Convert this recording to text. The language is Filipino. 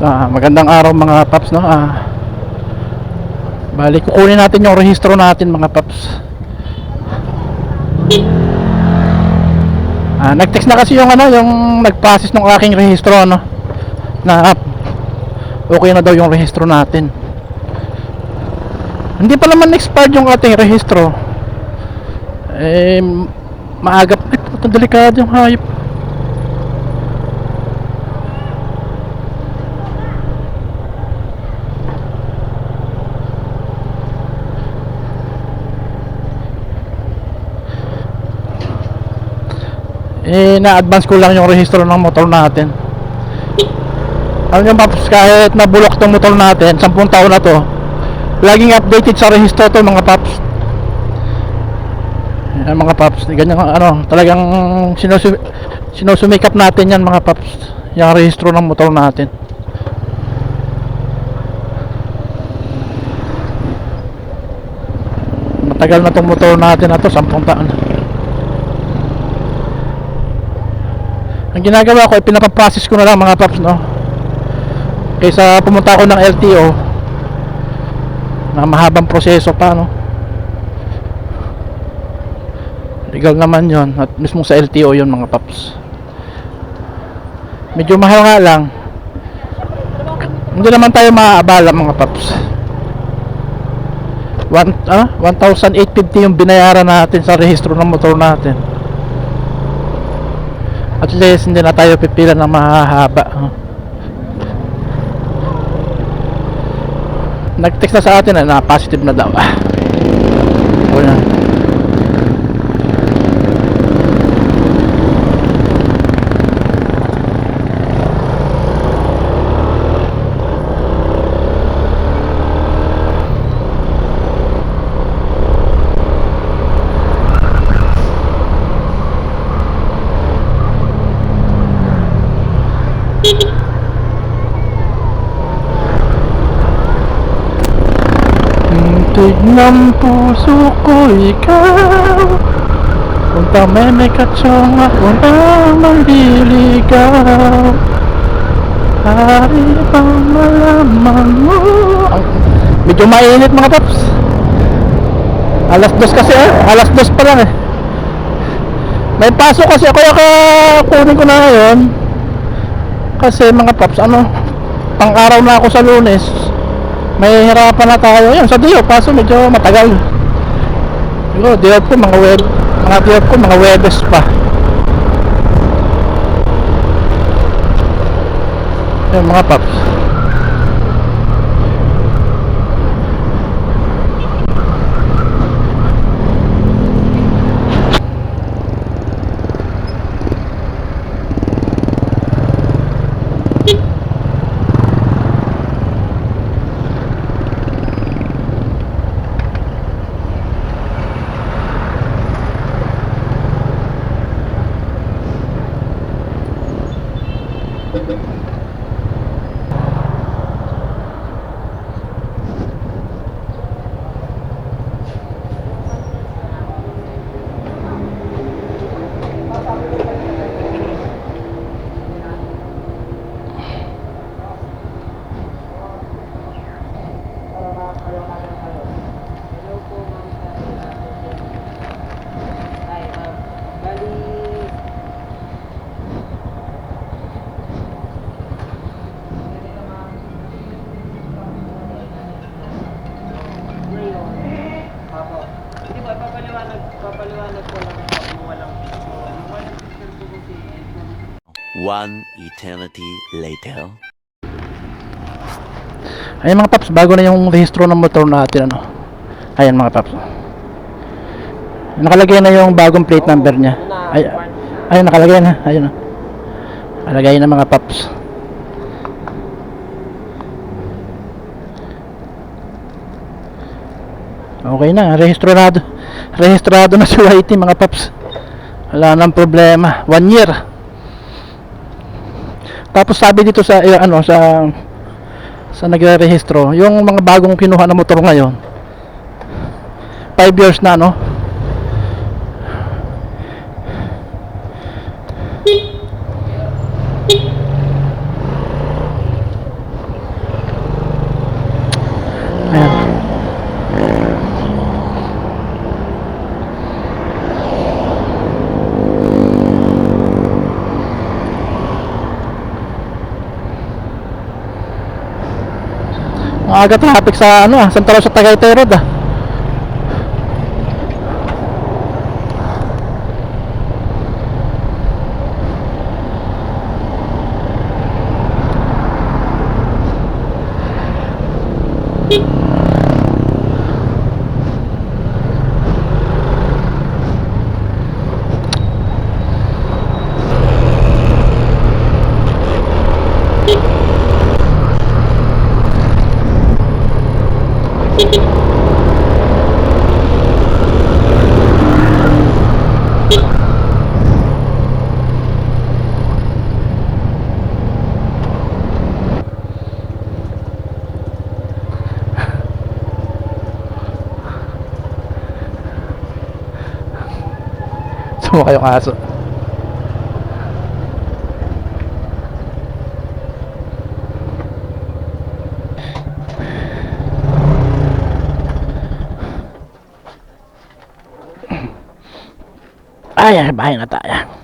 Magandang araw mga paps, no? Bali, kukunin natin yung rehistro natin mga paps. Nag-text na kasi yung yung nag-process ng aking rehistro, na okay na daw yung rehistro natin. Hindi pa naman expired yung ating rehistro. Maaga pa. Ito, delikado yung hayop. Na-advance ko lang yung rehistro ng motor natin. Alam nyo paps, kahit nabulok tong motor natin 10 taon na to, laging updated sa rehistro to mga paps. Mga paps, ganyan talagang sinusumikap natin yan mga paps, yung rehistro ng motor natin. Matagal na tong motor natin na to, 10 taon. Ang ginagawa ko ay pinapaprocess ko na lang mga paps, kaysa pumunta ako ng LTO na mahabang proseso pa, legal naman yon, at mismo sa LTO yon mga paps. Medyo mahal nga lang, hindi naman tayo maaabala mga paps. 1,850 yung binayaran natin sa rehistro ng motor natin. At least hindi na tayo pipila ng mahahaba. Nag-text na sa atin na positive na daw. Tignan puso ko ikaw, kung tamay may katsong ako na manliligaw. Hari pang malaman mo. Medyo mainit mga paps. Alas 2 kasi alas 2 pa lang May pasok kasi ako, kunin ko na ngayon. Kasi mga paps, pang araw na ako sa Lunes. May hirapan na tayo. Yan, sa Dio, kaso medyo matagal. Siguro, Dio ko, mga Webes pa. Yan, mga paps. One eternity later. Ayan mga paps, bago na yung rehistro ng motor natin, Ayan mga paps. Nakalagay na yung bagong plate number niya. Ayun, nakalagay na. Ayun. Nakalagay na mga paps. Okay na, rehistrado na si YT mga paps. Wala nang problema. 1 year. Tapos sabi dito sa sa nagre-rehistro, yung mga bagong kinuha na motor ngayon, 5 years na, Maaga traffic sa ano Santa Rosa Tagaytay Road Sumakay yung aso. Ay, bahay na tayo.